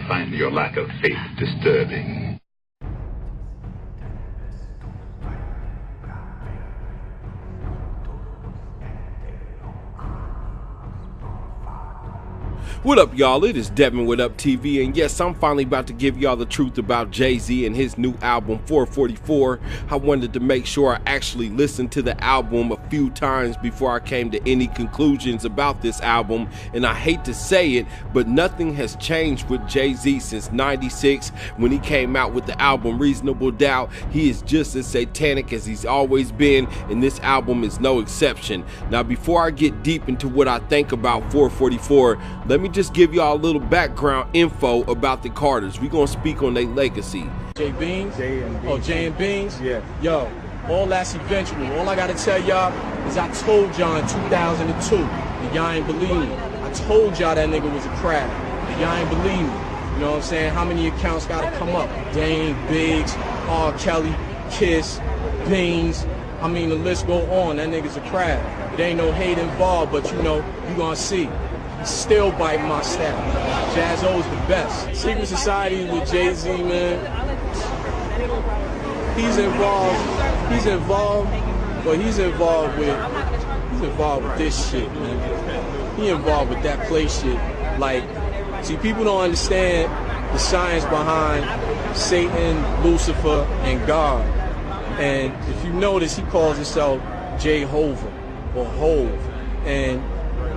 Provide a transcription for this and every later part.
find your lack of faith disturbing. What up, y'all? It is Devin with Up TV, and yes, I'm finally about to give y'all the truth about JayZ and his new album 444. I wanted to make sure I actually listened to the album a few times before I came to any conclusions about this album, and I hate to say it, but nothing has changed with JayZ since '96 when he came out with the album Reasonable Doubt. He is just as satanic as he's always been, and this album is no exception. Now, before I get deep into what I think about 444, let me just give y'all a little background info about the Carters. We're gonna speak on their legacy. J Beans? J and Beans. Oh, J and Beans? Yeah. Yo, all that's eventual. All I gotta tell y'all is I told y'all in 2002, and y'all ain't believe me. I told y'all that nigga was a crab, and y'all ain't believe me. You know what I'm saying? How many accounts gotta come up? Dane, Biggs, R. Kelly, Kiss, Beans. I mean, the list go on. That nigga's a crab. It ain't no hate involved, but you know, you gonna see. Still biting my step. JayZ's the best. Secret Society with JayZ, man. He's involved, but he's involved with this shit, man. He involved with that play shit. Like, see, people don't understand the science behind Satan, Lucifer, and God. And if you notice, he calls himself Jehovah or Hove. And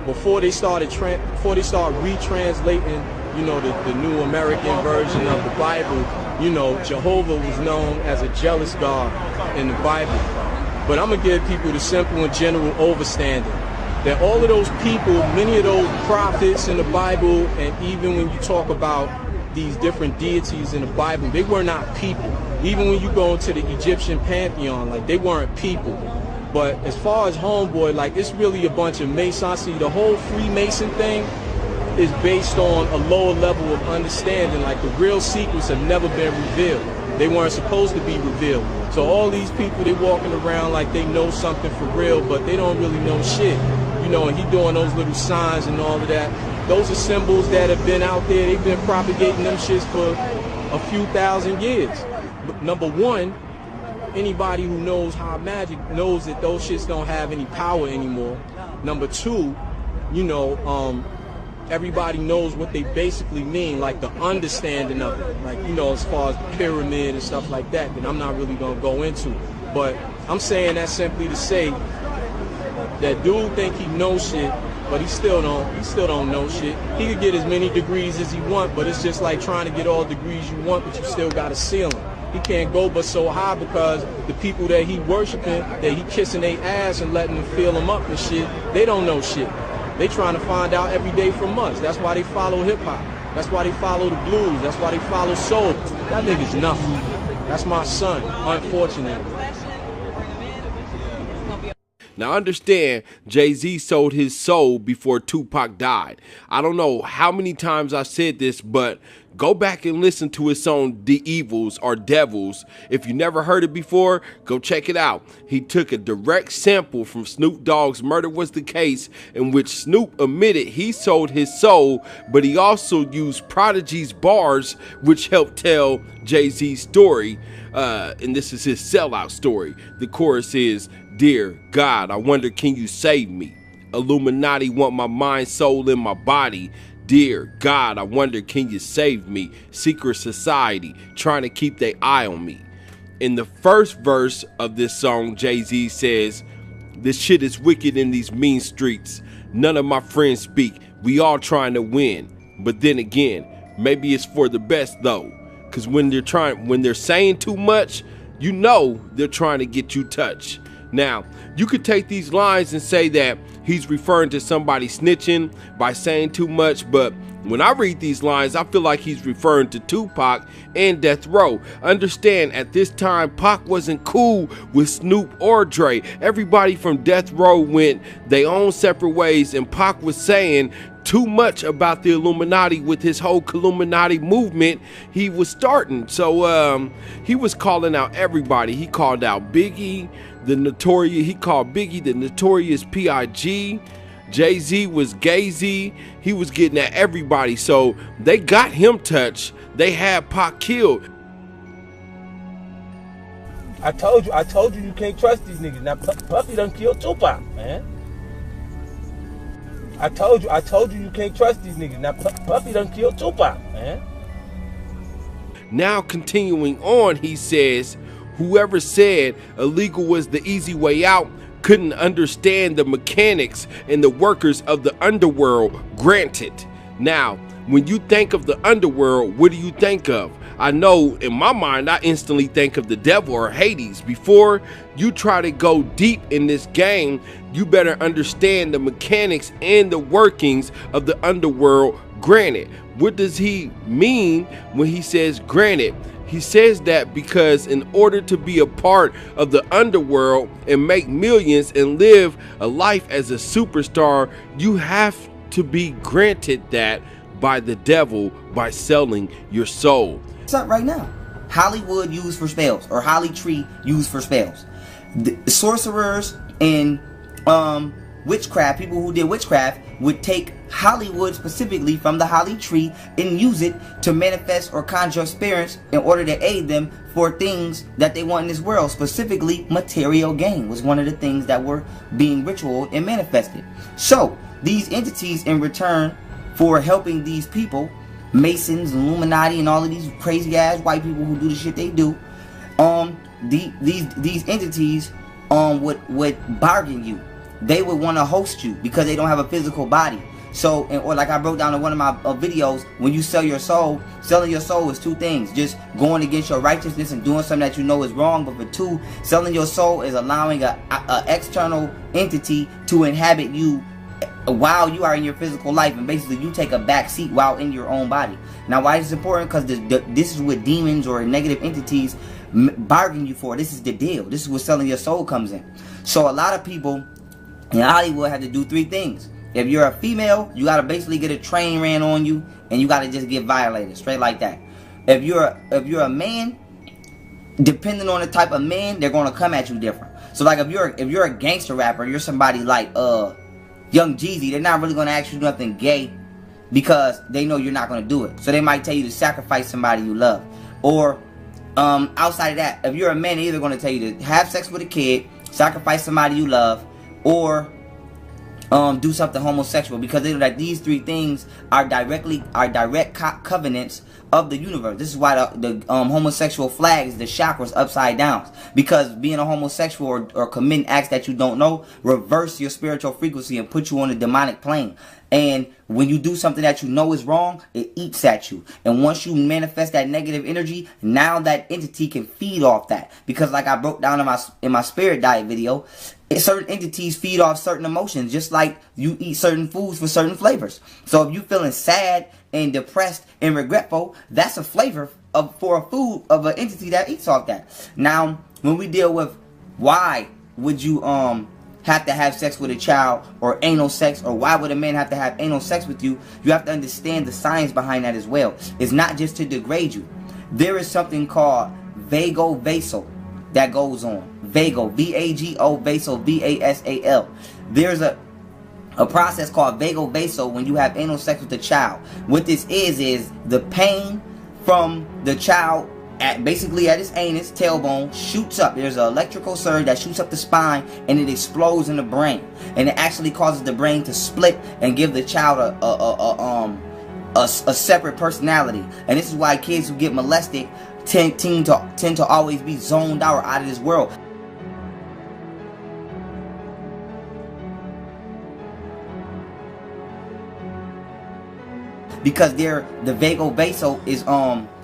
before they started retranslating, you know, the new American version of the Bible, you know, Jehovah was known as a jealous God in the Bible. But I'm gonna give people the simple and general overstanding that all of those people, many of those prophets in the Bible, and even when you talk about these different deities in the Bible, they were not people. Even when you go into the Egyptian pantheon, like, they weren't people. But as far as Homeboy, like, it's really a bunch of Masons. See, the whole Freemason thing is based on a lower level of understanding. Like, the real secrets have never been revealed. They weren't supposed to be revealed. So all these people, they walking around like they know something for real, but they don't really know shit. You know, and he doing those little signs and all of that. Those are symbols that have been out there. They've been propagating them shits for a few thousand years. But number one, anybody who knows how magic knows that those shits don't have any power anymore. Number two, you know, everybody knows what they basically mean, like the understanding of it. Like, you know, as far as the pyramid and stuff like that, that I'm not really gonna go into. But I'm saying that simply to say that dude think he knows shit, but he still don't know shit. He could get as many degrees as he want, but it's just like trying to get all degrees you want, but you still got a ceiling. He can't go but so high because the people that he worshiping, that he kissing their ass and letting them fill him up and shit, they don't know shit. They trying to find out every day from us. That's why they follow hip hop. That's why they follow the blues. That's why they follow soul. That nigga's nothing. That's my son, unfortunately. Now understand, JayZ sold his soul before Tupac died. I don't know how many times I said this, but go back and listen to his song The Evils or Devils. If you never heard it before, go check it out. He took a direct sample from Snoop Dogg's Murder Was the Case, in which Snoop admitted he sold his soul, but he also used Prodigy's bars, which helped tell JayZ's story. And this is his sellout story. The chorus is, "Dear God, I wonder, can you save me? Illuminati want my mind, soul, and my body. Dear God, I wonder, can you save me? Secret Society trying to keep their eye on me." In the first verse of this song, JayZ says, "This shit is wicked in these mean streets. None of my friends speak. We all trying to win. But then again, maybe it's for the best though. Cause when they're saying too much, you know they're trying to get you touched." Now, you could take these lines and say that he's referring to somebody snitching by saying too much, but when I read these lines, I feel like he's referring to Tupac and Death Row. Understand, at this time, Pac wasn't cool with Snoop or Dre. Everybody from Death Row went their own separate ways, and Pac was saying too much about the Illuminati with his whole Illuminati movement he was starting. So he was calling out everybody. He called out Biggie, he called Biggie the Notorious P.I.G., JayZ was GayZ. He was getting at everybody. So they got him touched. They had Pac killed. I told you you can't trust these niggas. Now Puffy done killed Tupac, man. I told you you can't trust these niggas. Now Puffy done killed Tupac, man. Now continuing on, he says, whoever said illegal was the easy way out couldn't understand the mechanics and the workers of the underworld. Granted. Now, when you think of the underworld, what do you think of? I know in my mind, I instantly think of the devil or Hades. Before you try to go deep in this game, you better understand the mechanics and the workings of the underworld. Granted. What does he mean when he says granted? He says that because in order to be a part of the underworld and make millions and live a life as a superstar, you have to be granted that by the devil by selling your soul. What's up right now? Hollywood used for spells, or Holly Tree used for spells. The sorcerers and witchcraft, people who did witchcraft, would take Hollywood specifically from the Holly Tree and use it to manifest or conjure spirits in order to aid them for things that they want in this world. Specifically, material gain was one of the things that were being ritual and manifested. So these entities, in return for helping these people, Masons, Illuminati, and all of these crazy ass white people who do the shit they do, these entities would bargain you. They would want to host you because they don't have a physical body. So, or like I broke down in one of my videos, when you sell your soul, selling your soul is two things: just going against your righteousness and doing something that you know is wrong. But for two, selling your soul is allowing a external entity to inhabit you while you are in your physical life, and basically you take a back seat while in your own body. Now, why is this important? Because this is what demons or negative entities bargain you for. This is the deal. This is where selling your soul comes in. So a lot of people in Hollywood have to do three things. If you're a female, you gotta basically get a train ran on you, and you gotta just get violated, straight like that. If you're a man, depending on the type of man, they're gonna come at you different. So like if you're a gangster rapper, you're somebody like Young JayZ, they're not really gonna ask you nothing gay because they know you're not gonna do it. So they might tell you to sacrifice somebody you love. Or outside of that, if you're a man, they're either gonna tell you to have sex with a kid, sacrifice somebody you love, or do something homosexual, because they know that these three things are direct covenants of the universe. This is why the homosexual flag is the chakras upside down, because being a homosexual or committing acts that you don't know reverse your spiritual frequency and put you on a demonic plane. And when you do something that you know is wrong, it eats at you. And once you manifest that negative energy, now that entity can feed off that. Because like I broke down in my spirit diet video, certain entities feed off certain emotions, just like you eat certain foods for certain flavors. So if you're feeling sad and depressed and regretful, that's a flavor for a food of an entity that eats off that. Now, when we deal with why would you have to have sex with a child, or anal sex, or why would a man have to have anal sex with you, you have to understand the science behind that as well. It's not just to degrade you. There is something called vago-vasal that goes on. Vago, V-A-G-O, vasal, V-A-S-A-L. There's a process called vago-vasal when you have anal sex with a child. What this is the pain from the child basically at his anus, tailbone, shoots up. There's an electrical surge that shoots up the spine, and it explodes in the brain, and it actually causes the brain to split and give the child a separate personality. And this is why kids who get molested tend to always be zoned out or out of this world. Because the vago-basal is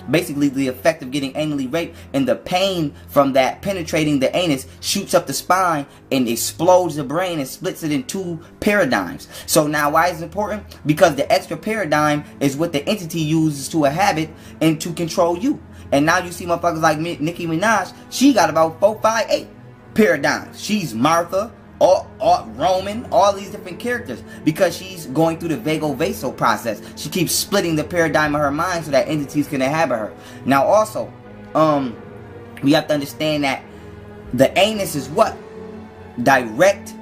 basically the effect of getting anally raped, and the pain from that penetrating the anus shoots up the spine and explodes the brain and splits it in two paradigms. So now why is it important? Because the extra paradigm is what the entity uses to inhabit and to control you. And now you see motherfuckers like Nicki Minaj, she got about 4, 5, 8 paradigms. She's Martha, Roman, all these different characters, because she's going through the vago-vasal process. She keeps splitting the paradigm of her mind so that entities can inhabit her. Now also, we have to understand that the anus is what? Direct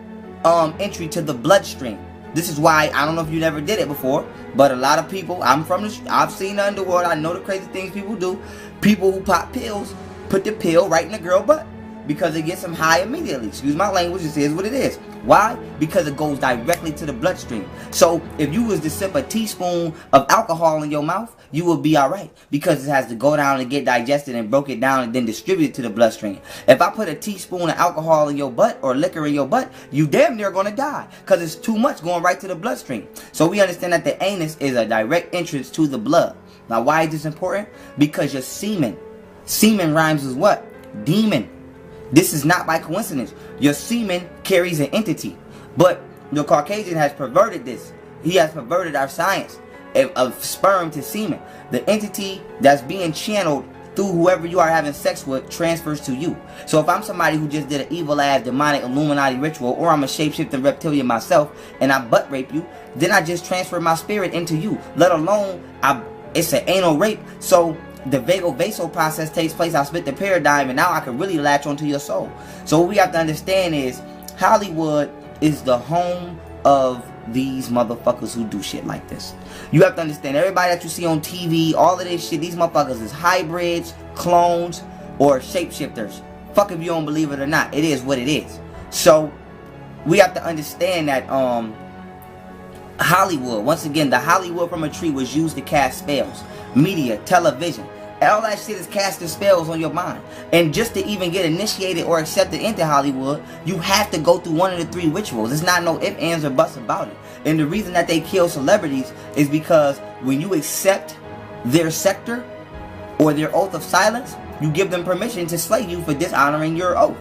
entry to the bloodstream. This is why, I don't know if you never did it before, but a lot of people, I've seen the underworld, I know the crazy things people do. People who pop pills, put the pill right in the girl butt because it gets them high immediately. Excuse my language, this is what it is. Why? Because it goes directly to the bloodstream. So if you was to sip a teaspoon of alcohol in your mouth, you will be alright, because it has to go down and get digested and broke it down and then distributed to the bloodstream. If I put a teaspoon of alcohol in your butt or liquor in your butt, you damn near gonna die, because it's too much going right to the bloodstream. So we understand that the anus is a direct entrance to the blood. Now why is this important? Because your semen rhymes with what? Demon. This is not by coincidence. Your semen carries an entity. But the Caucasian has perverted this. He has perverted our science of sperm to semen. The entity that's being channeled through whoever you are having sex with transfers to you. So if I'm somebody who just did an evil ass demonic Illuminati ritual, or I'm a shapeshifting reptilian myself and I butt rape you, then I just transfer my spirit into you. Let alone it's an anal rape. So the vagal-vagal process takes place. I split the paradigm, and now I can really latch onto your soul. So what we have to understand is Hollywood is the home of these motherfuckers who do shit like this. You have to understand, everybody that you see on TV, all of this shit, these motherfuckers is hybrids, clones, or shapeshifters. Fuck if you don't believe it or not. It is what it is. So we have to understand that Hollywood, once again, the Hollywood from a tree was used to cast spells. Media, television, all that shit is casting spells on your mind. And just to even get initiated or accepted into Hollywood, you have to go through one of the 3 rituals. It's not no ifs, ands, or buts about it. And the reason that they kill celebrities is because when you accept their sector or their oath of silence, you give them permission to slay you for dishonoring your oath.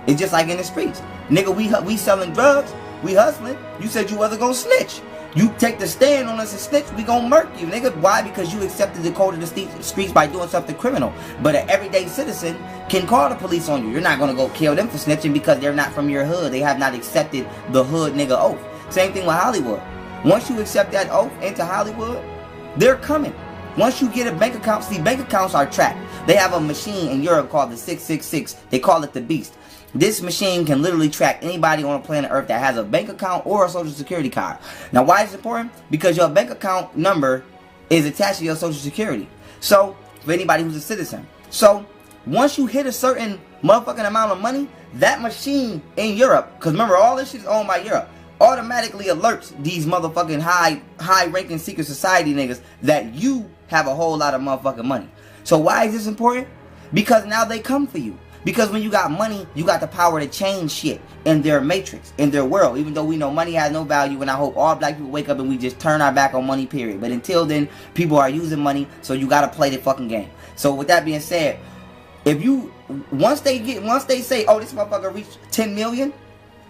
It's just like in the streets. Nigga, we selling drugs, we hustling. You said you wasn't gonna snitch. You take the stand on us and snitch, we gon' murk you, nigga. Why? Because you accepted the code of the streets by doing something criminal. But an everyday citizen can call the police on you. You're not gonna go kill them for snitching because they're not from your hood. They have not accepted the hood nigga oath. Same thing with Hollywood. Once you accept that oath into Hollywood, they're coming. Once you get a bank account, see, bank accounts are tracked. They have a machine in Europe called the 666. They call it the Beast. This machine can literally track anybody on planet Earth that has a bank account or a social security card. Now why is it important? Because your bank account number is attached to your social security. So, for anybody who's a citizen. So, once you hit a certain motherfucking amount of money, that machine in Europe, because remember all this shit is owned by Europe, automatically alerts these motherfucking high-ranking secret society niggas that you have a whole lot of motherfucking money. So why is this important? Because now they come for you. Because when you got money, you got the power to change shit in their matrix, in their world. Even though we know money has no value, and I hope all black people wake up and we just turn our back on money, period. But until then, people are using money, so you gotta play the fucking game. So with that being said, if you, once they say, oh, this motherfucker reached 10 million,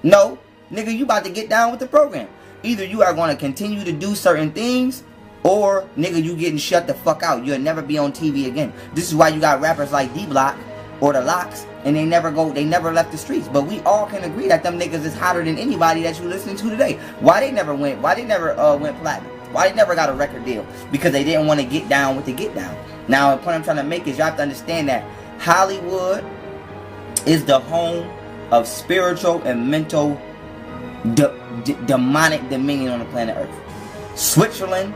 no, nigga, you about to get down with the program. Either you are going to continue to do certain things, or nigga, you getting shut the fuck out. You'll never be on TV again. This is why you got rappers like D-Block or the Locks, and they never left the streets. But we all can agree that them niggas is hotter than anybody that you listening to today. Why they never went platinum? Why they never got a record deal? Because they didn't want to get down with the get down. Now the point I'm trying to make is you have to understand that Hollywood is the home of spiritual and mental demonic dominion on the planet Earth. Switzerland,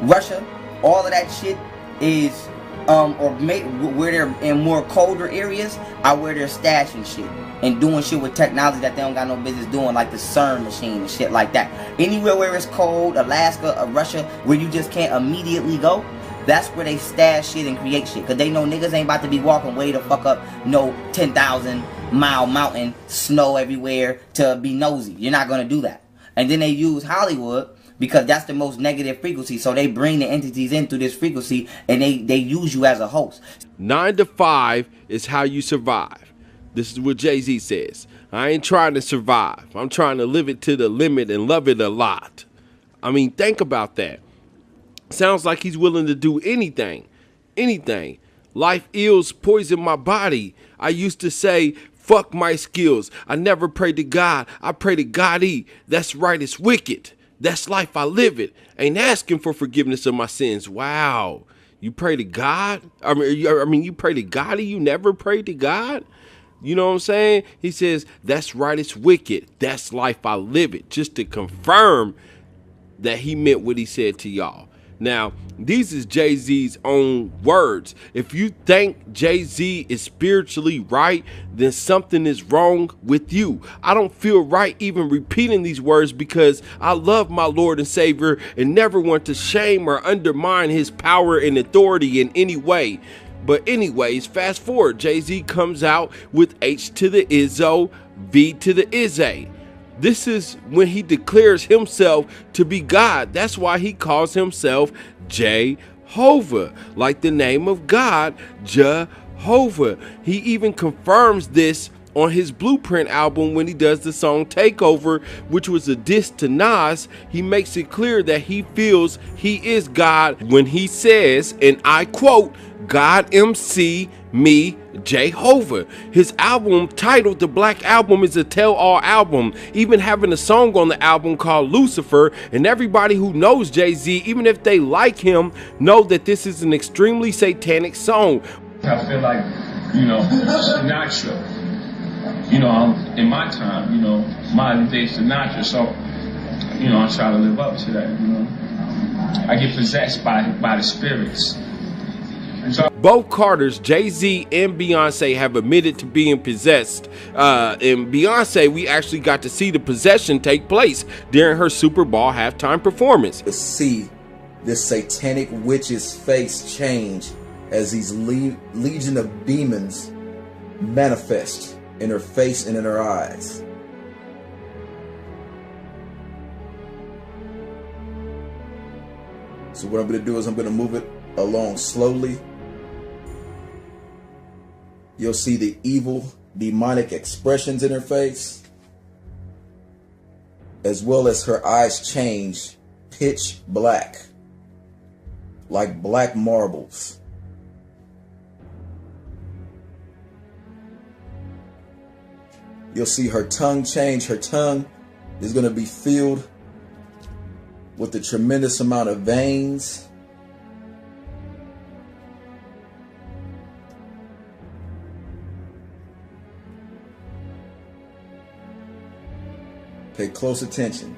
Russia, all of that shit is where they're in more colder areas are where they're stashing shit and doing shit with technology that they don't got no business doing, like the CERN machine and shit like that. Anywhere where it's cold, Alaska or Russia, where you just can't immediately go, that's where they stash shit and create shit. Because they know niggas ain't about to be walking way the fuck up no 10,000 mile mountain, snow everywhere to be nosy. You're not going to do that. And then they use Hollywood because that's the most negative frequency. So they bring the entities in through this frequency and they use you as a host. 9 to 5 is how you survive. This is what JayZ says. I ain't trying to survive. I'm trying to live it to the limit and love it a lot. I mean, think about that. Sounds like he's willing to do anything. Anything. Life ills poison my body. I used to say, fuck my skills. I never pray to God. I pray to God-E. That's right, it's wicked. That's life, I live it. Ain't asking for forgiveness of my sins. Wow. You pray to God? I mean, you pray to God-E? You never pray to God? You know what I'm saying? He says, that's right, it's wicked. That's life, I live it. Just to confirm that he meant what he said to y'all. Now, these is JayZ's own words. If you think JayZ is spiritually right, then something is wrong with you. I don't feel right even repeating these words because I love my Lord and Savior and never want to shame or undermine his power and authority in any way. But anyways, fast forward, JayZ comes out with H to the Izzo, V to the Izzy. This is when he declares himself to be God. That's why he calls himself Jehovah, like the name of God, Jehovah. He even confirms this on his Blueprint album when he does the song Takeover, which was a diss to Nas. He makes it clear that he feels he is God when he says, and I quote, God MC me Jehovah. His album titled The Black Album is a tell-all album, even having a song on the album called Lucifer, and everybody who knows JayZ, even if they like him, know that this is an extremely satanic song. I feel like, Sinatra, in my time, modern day Sinatra, so, I try to live up to that, I get possessed by the spirits. Both Carters, JayZ and Beyonce, have admitted to being possessed. In Beyonce, we actually got to see the possession take place during her Super Bowl halftime performance. To see this satanic witch's face change as these legion of demons manifest in her face and in her eyes. So what I'm going to do is I'm going to move it along slowly. You'll see the evil, demonic expressions in her face, as well as her eyes change pitch black, like black marbles. You'll see her tongue change. Her tongue is going to be filled with a tremendous amount of veins. Pay close attention.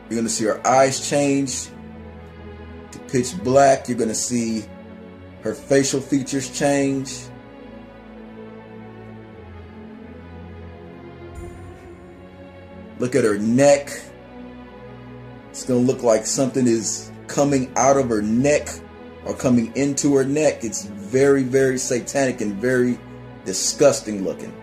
You're going to see her eyes change to pitch black. You're going to see her facial features change. Look at her neck. It's going to look like something is coming out of her neck or coming into her neck. It's very, very satanic and very disgusting looking.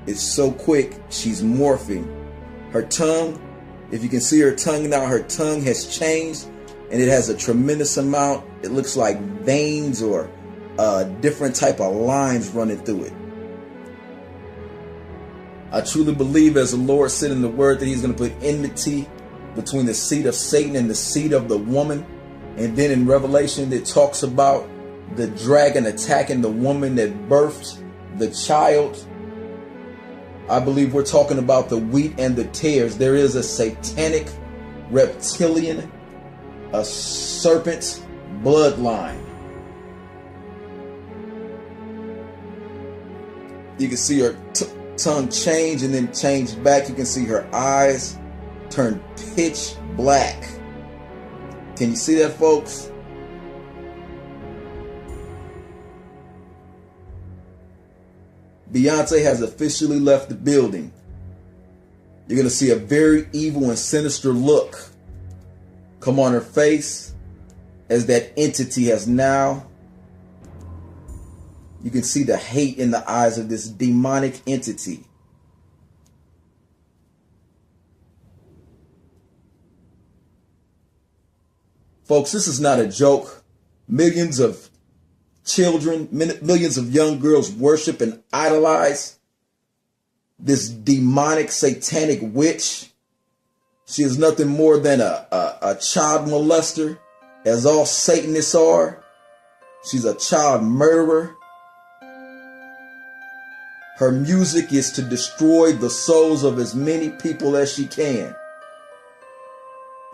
It's so quick, she's morphing. Her tongue, if you can see her tongue now, her tongue has changed and it has a tremendous amount, it looks like veins or different type of lines running through it. I truly believe, as the Lord said in the word, that he's going to put enmity between the seed of Satan and the seed of the woman. And then in Revelation, it talks about the dragon attacking the woman that birthed the child. I believe we're talking about the wheat and the tares. There is a satanic, reptilian, a serpent bloodline. You can see her tongue change and then change back. You can see her eyes turn pitch black. Can you see that, folks? Beyonce has officially left the building. You're going to see a very evil and sinister look come on her face as that entity has now. You can see the hate in the eyes of this demonic entity. Folks, this is not a joke. Millions of children, millions of young girls worship and idolize this demonic satanic witch. She is nothing more than a child molester, as all Satanists are. She's a child murderer. Her music is to destroy the souls of as many people as she can.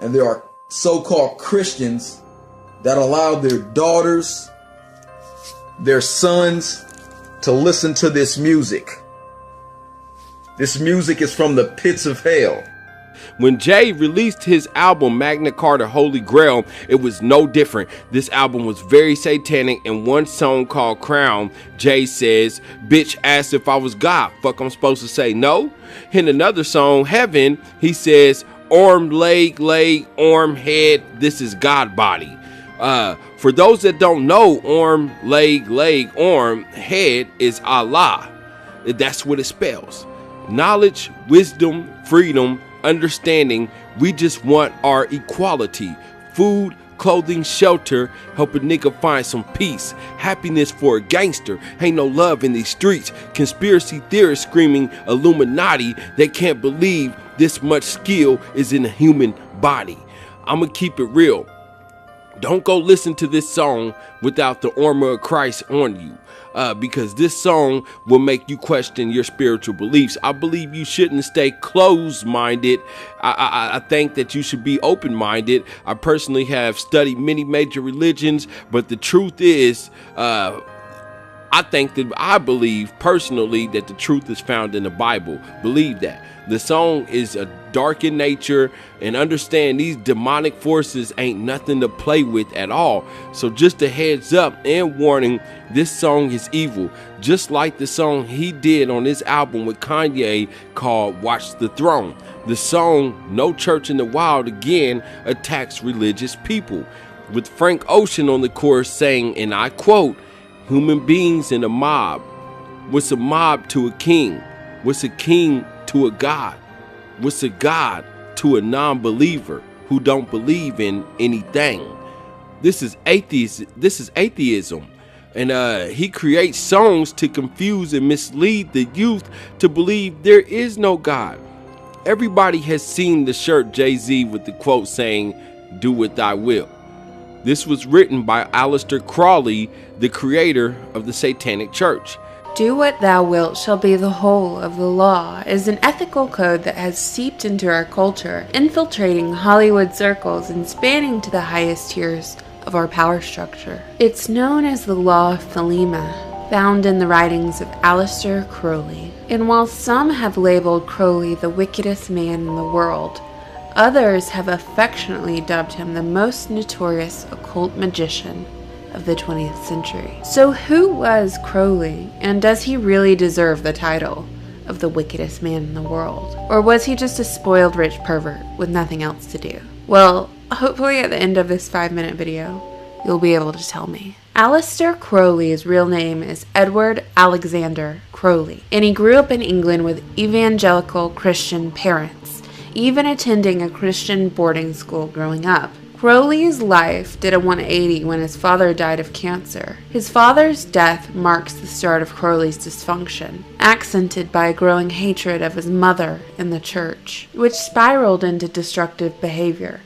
And there are so-called Christians that allow their daughters, their sons, to listen to this music. This music is from the pits of hell. When Jay released his album Magna Carta Holy Grail, it was no different. This album was very satanic. In one song called Crown, Jay says, "Bitch asked if I was God. Fuck, I'm supposed to say no?" In another song, Heaven, he says, "Arm, leg, arm, head, this is God body." For those that don't know, arm, leg, arm, head is Allah. That's what it spells. Knowledge, wisdom, freedom, understanding. We just want our equality. Food, clothing, shelter. Help a nigga find some peace. Happiness for a gangster. Ain't no love in these streets. Conspiracy theorists screaming Illuminati. They can't believe this much skill is in a human body. I'ma keep it real. Don't go listen to this song without the armor of Christ on you. Because this song will make you question your spiritual beliefs. I believe you shouldn't stay closed-minded. I think that you should be open-minded. I personally have studied many major religions, but the truth is, I believe personally that the truth is found in the Bible. Believe that. The song is dark in nature, and understand these demonic forces ain't nothing to play with at all. So just a heads up and warning, this song is evil. Just like the song he did on his album with Kanye called Watch the Throne. The song No Church in the Wild again attacks religious people, with Frank Ocean on the chorus saying, and I quote, "Human beings in a mob. What's a mob to a king? What's a king to a god? What's a god to a non-believer who don't believe in anything?" This is atheism. And he creates songs to confuse and mislead the youth to believe there is no God. Everybody has seen the shirt JayZ with the quote saying, "Do what thy will." This was written by Aleister Crowley, the creator of the Satanic Church. Do what thou wilt shall be the whole of the law is an ethical code that has seeped into our culture, infiltrating Hollywood circles and spanning to the highest tiers of our power structure. It's known as the Law of Thelema, found in the writings of Aleister Crowley. And while some have labeled Crowley the wickedest man in the world, others have affectionately dubbed him the most notorious occult magician of the 20th century. So who was Crowley, and does he really deserve the title of the wickedest man in the world? Or was he just a spoiled rich pervert with nothing else to do? Well, hopefully at the end of this 5-minute video, you'll be able to tell me. Aleister Crowley's real name is Edward Alexander Crowley, and he grew up in England with evangelical Christian parents, even attending a Christian boarding school growing up. Crowley's life did a 180 when his father died of cancer. His father's death marks the start of Crowley's dysfunction, accented by a growing hatred of his mother and the church, which spiraled into destructive behavior,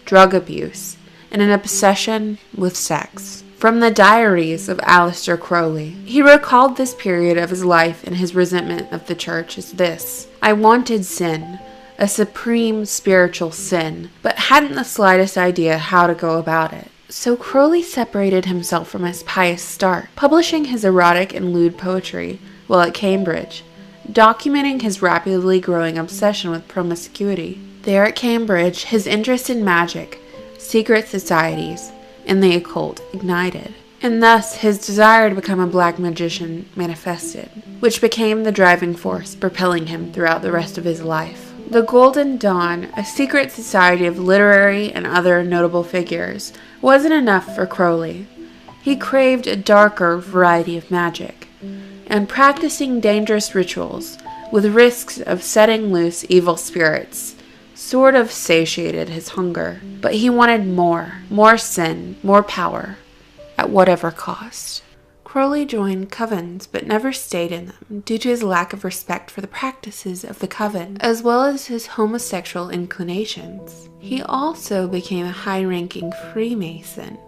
drug abuse, and an obsession with sex. From the diaries of Aleister Crowley, he recalled this period of his life and his resentment of the church as this: "I wanted sin, a supreme spiritual sin, but hadn't the slightest idea how to go about it." So Crowley separated himself from his pious start, publishing his erotic and lewd poetry while at Cambridge, documenting his rapidly growing obsession with promiscuity. There at Cambridge, his interest in magic, secret societies, and the occult ignited, and thus his desire to become a black magician manifested, which became the driving force propelling him throughout the rest of his life. The Golden Dawn, a secret society of literary and other notable figures, wasn't enough for Crowley. He craved a darker variety of magic, and practicing dangerous rituals with risks of setting loose evil spirits sort of satiated his hunger. But he wanted more sin, more power, at whatever cost. Crowley joined covens but never stayed in them due to his lack of respect for the practices of the coven, as well as his homosexual inclinations. He also became a high-ranking Freemason,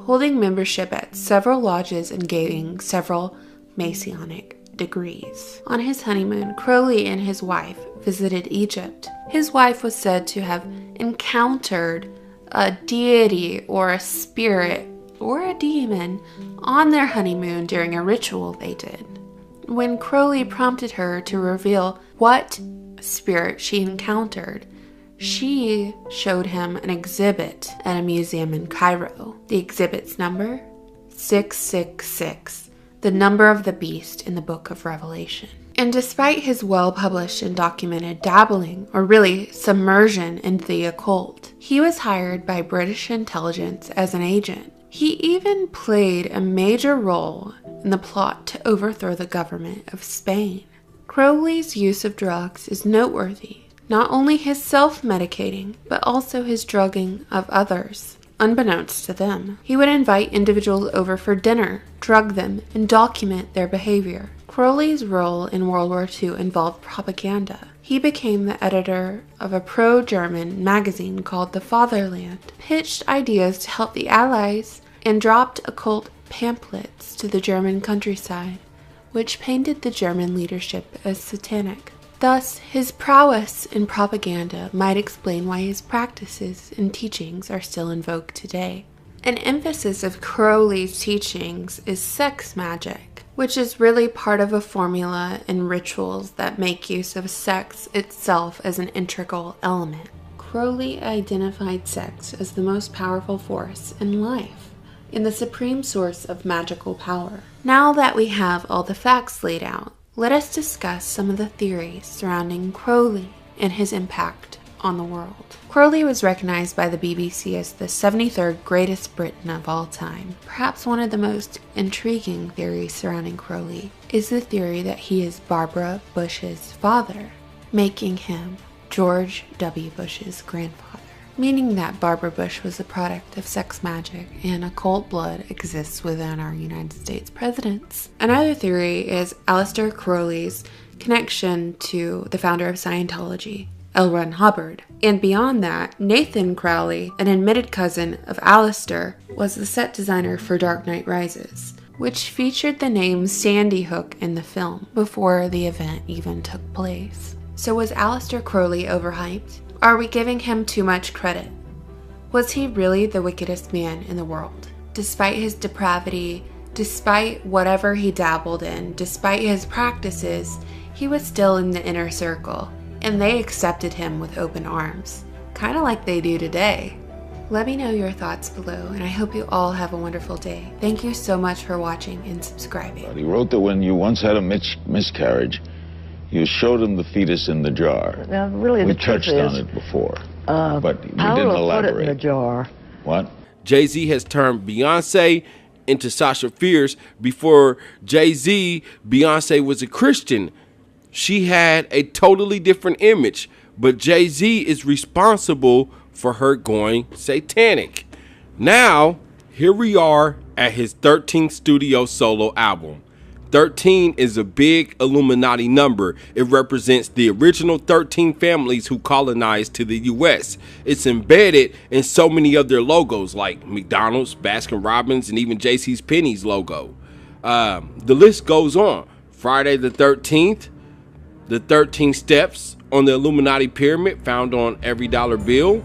holding membership at several lodges and gaining several Masonic degrees. On his honeymoon, Crowley and his wife visited Egypt. His wife was said to have encountered a deity or a spirit or a demon on their honeymoon during a ritual they did. When Crowley prompted her to reveal what spirit she encountered, she showed him an exhibit at a museum in Cairo. The exhibit's number? 666, the number of the beast in the Book of Revelation. And despite his well-published and documented dabbling, or really submersion into the occult, he was hired by British intelligence as an agent. He even played a major role in the plot to overthrow the government of Spain. Crowley's use of drugs is noteworthy. Not only his self-medicating, but also his drugging of others. Unbeknownst to them, he would invite individuals over for dinner, drug them, and document their behavior. Crowley's role in World War II involved propaganda. He became the editor of a pro-German magazine called The Fatherland, pitched ideas to help the Allies, and dropped occult pamphlets to the German countryside, which painted the German leadership as satanic. Thus, his prowess in propaganda might explain why his practices and teachings are still in vogue today. An emphasis of Crowley's teachings is sex magic, which is really part of a formula and rituals that make use of sex itself as an integral element. Crowley identified sex as the most powerful force in life, and the supreme source of magical power. Now that we have all the facts laid out, let us discuss some of the theories surrounding Crowley and his impact on the world. Crowley was recognized by the BBC as the 73rd greatest Briton of all time. Perhaps one of the most intriguing theories surrounding Crowley is the theory that he is Barbara Bush's father, making him George W. Bush's grandfather, meaning that Barbara Bush was a product of sex magic and occult blood exists within our United States presidents. Another theory is Aleister Crowley's connection to the founder of Scientology, L. Ron Hubbard. And beyond that, Nathan Crowley, an admitted cousin of Aleister, was the set designer for Dark Knight Rises, which featured the name Sandy Hook in the film before the event even took place. So was Aleister Crowley overhyped? Are we giving him too much credit? Was he really the wickedest man in the world? Despite his depravity, despite whatever he dabbled in, despite his practices, he was still in the inner circle, and they accepted him with open arms, kind of like they do today. Let me know your thoughts below, and I hope you all have a wonderful day. Thank you so much for watching and subscribing. He wrote that when you once had a miscarriage, you showed him the fetus in the jar. Now, really, we touched on it before, but we didn't elaborate. Put it in the jar. What? JayZ has turned Beyonce into Sasha Fierce. Before JayZ, Beyonce was a Christian. She had a totally different image, but JayZ is responsible for her going satanic. Now, here we are at his 13th studio solo album. 13 is a big Illuminati number. It represents the original 13 families who colonized to the US. It's embedded in so many of their logos like McDonald's, Baskin-Robbins, and even JC's Penney's logo. The list goes on. Friday the 13th, the 13 steps on the Illuminati pyramid found on every dollar bill.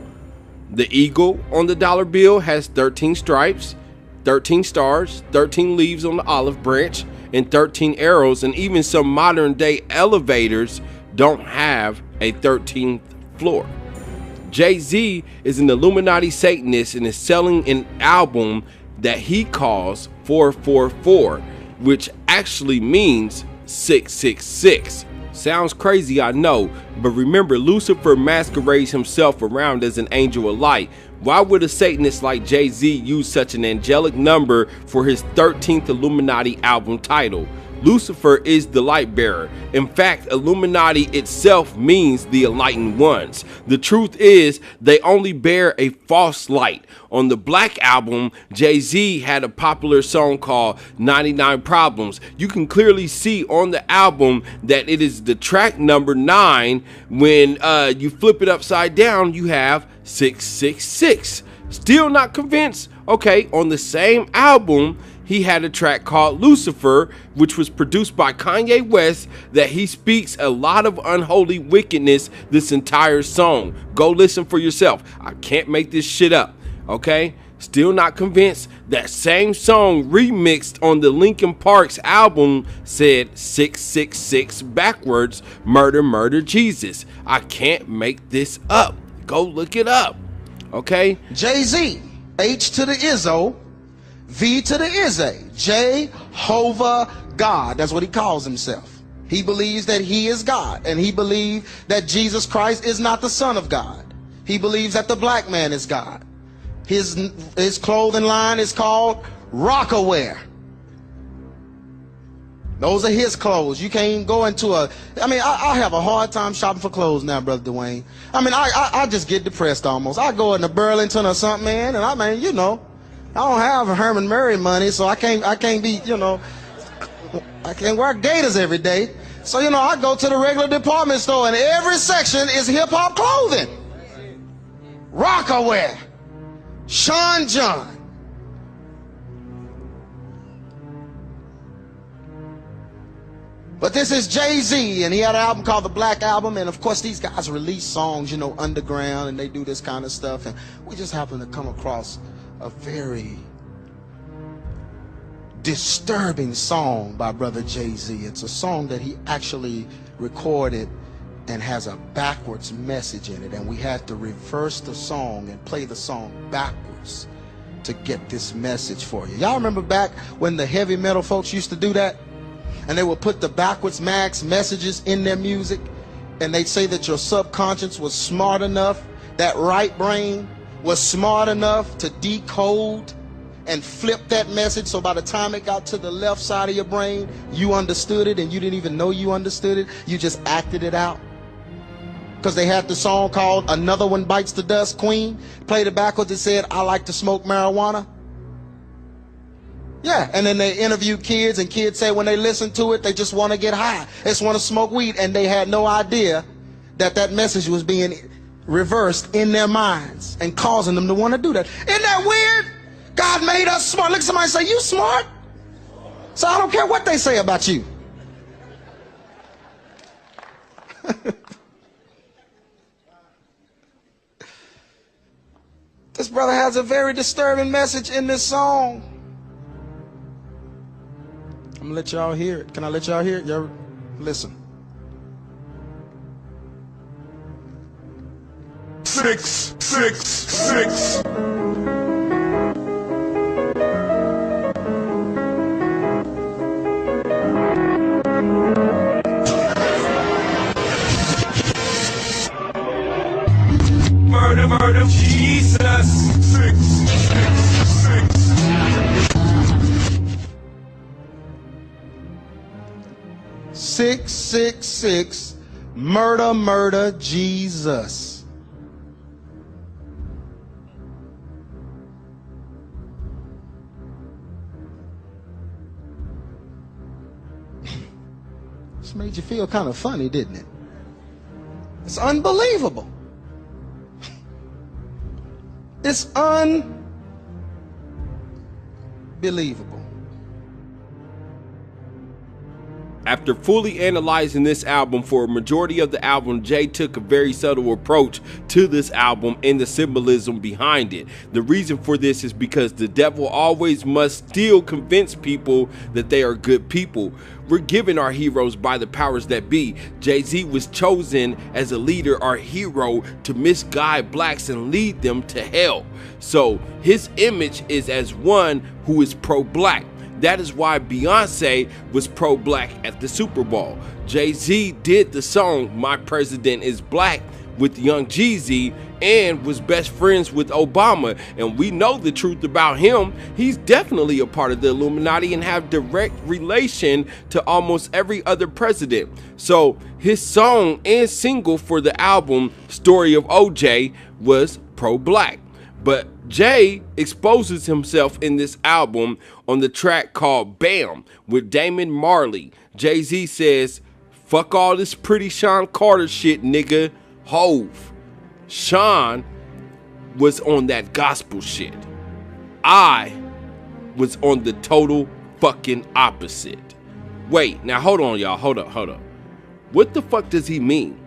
The eagle on the dollar bill has 13 stripes, 13 stars, 13 leaves on the olive branch, and 13 arrows, and even some modern day elevators don't have a 13th floor. JayZ is an Illuminati Satanist and is selling an album that he calls 444, which actually means 666. Sounds crazy, I know, but remember, Lucifer masquerades himself around as an angel of light, Why would a Satanist like JayZ use such an angelic number for his 13th Illuminati album title? Lucifer is the light bearer. In fact, Illuminati itself means the enlightened ones. The truth is, they only bear a false light. On the Black album, JayZ had a popular song called 99 Problems. You can clearly see on the album that it is the track number 9. When you flip it upside down, you have 666. Still not convinced? Okay, on the same album, he had a track called Lucifer, which was produced by Kanye West, that he speaks a lot of unholy wickedness this entire song. Go listen for yourself. I can't make this shit up, okay? Still not convinced? That same song remixed on the Linkin Park's album said 666 backwards, murder, murder, Jesus. I can't make this up. Go look it up, okay? JayZ, H to the Izzo, V to the Izzy, Jehovah God. That's what he calls himself. He believes that he is God, and he believes that Jesus Christ is not the Son of God. He believes that the black man is God. His clothing line is called Rockaware. Those are his clothes. You can't even go into I have a hard time shopping for clothes now, Brother Dwayne. I just get depressed almost. I go into Burlington or something, man, and I don't have Herman Murray money, so I can't be, I can't wear gaiters every day. So, I go to the regular department store, and every section is hip-hop clothing. Rockaware, Sean John. But this is JayZ, and he had an album called The Black Album, and of course these guys release songs, underground, and they do this kind of stuff, and we just happen to come across a very disturbing song by Brother JayZ. It's a song that he actually recorded and has a backwards message in it, and we had to reverse the song and play the song backwards to get this message for you. Y'all remember back when the heavy metal folks used to do that? And they would put the backwards messages in their music, and they'd say that your subconscious was smart enough, that right brain was smart enough to decode and flip that message, so by the time it got to the left side of your brain, you understood it, and you didn't even know you understood it. You just acted it out. Because they had the song called Another One Bites the Dust, Queen. Played it backwards. It said, I like to smoke marijuana. Yeah, and then they interviewed kids, and kids say when they listen to it, they just want to get high. They just want to smoke weed, and they had no idea that that message was being reversed in their minds and causing them to want to do that. Isn't that weird? God made us smart. Look at somebody say, you smart? So I don't care what they say about you. This brother has a very disturbing message in this song. I'm gonna let y'all hear it. Can I let y'all hear it? Y'all listen. 666. Murder, murder, Jesus. 666. 666, murder, murder, Jesus. This made you feel kind of funny, didn't it? It's unbelievable. It's unbelievable. After fully analyzing this album for a majority of the album, Jay took a very subtle approach to this album and the symbolism behind it. The reason for this is because the devil always must still convince people that they are good people. We're given our heroes by the powers that be. JayZ was chosen as a leader, our hero, to misguide blacks and lead them to hell. So his image is as one who is pro-black. That is why Beyonce was pro-black at the Super Bowl. JayZ did the song My President is Black with young JayZ and was best friends with Obama. And we know the truth about him. He's definitely a part of the Illuminati and have direct relation to almost every other president. So his song and single for the album Story of OJ was pro-black. But Jay exposes himself in this album on the track called Bam with Damon Marley. JayZ says, "Fuck all this pretty Sean Carter shit, nigga. Hove." Sean was on that gospel shit. I was on the total fucking opposite. Wait, now hold on, y'all. Hold up. What the fuck does he mean?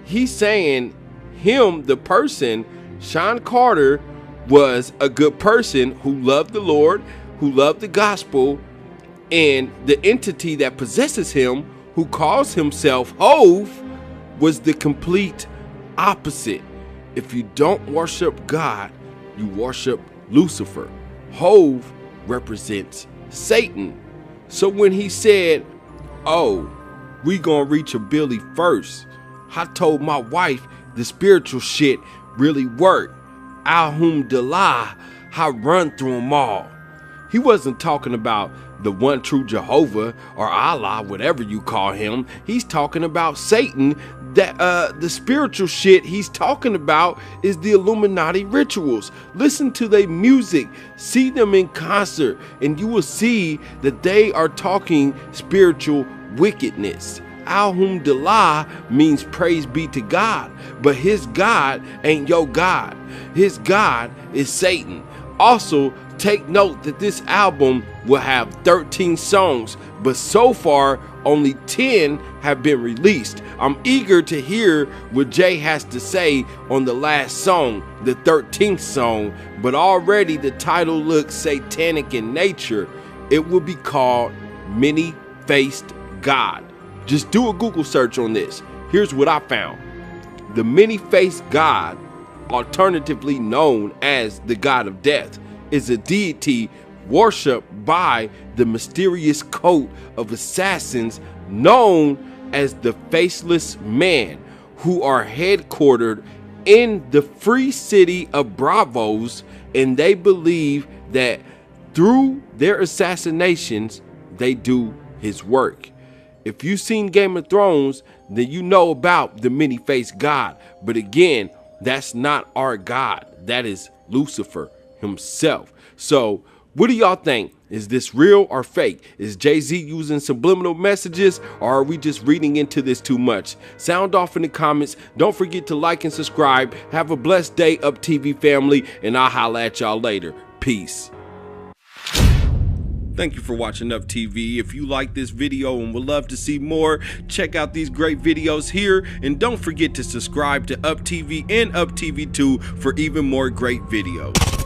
He's saying him, the person, Sean Carter, was a good person who loved the Lord, who loved the gospel, and the entity that possesses him, who calls himself Hove, was the complete opposite. If you don't worship God, you worship Lucifer. Hove represents Satan. So when he said, "Oh, we gonna reach a Billy first," I told my wife the spiritual shit really worked. Alhamdulillah, I run through them all. He wasn't talking about the one true Jehovah or Allah, whatever you call him. He's talking about Satan. That the spiritual shit he's talking about is the Illuminati rituals. Listen to their music, see them in concert, and you will see that they are talking spiritual wickedness. Alhamdulillah means praise be to God, but his God ain't your God. His God is Satan. Also, take note that this album will have 13 songs, but so far only 10 have been released. I'm eager to hear what Jay has to say on the last song, the 13th song, but already the title looks satanic in nature. It will be called Many-Faced God. Just do a Google search on this. Here's what I found. The many-faced God, alternatively known as the God of Death, is a deity worshipped by the mysterious cult of assassins known as the Faceless Man, who are headquartered in the free city of Bravos, and they believe that through their assassinations, they do his work. If you've seen Game of Thrones, then you know about the many-faced God. But again, that's not our God. That is Lucifer himself. So what do y'all think? Is this real or fake? Is JayZ using subliminal messages, or are we just reading into this too much? Sound off in the comments. Don't forget to like and subscribe. Have a blessed day, Up TV family, and I'll holla at y'all later. Peace. Thank you for watching Up TV. If you like this video and would love to see more, check out these great videos here, and don't forget to subscribe to Up TV and Up TV 2 for even more great videos.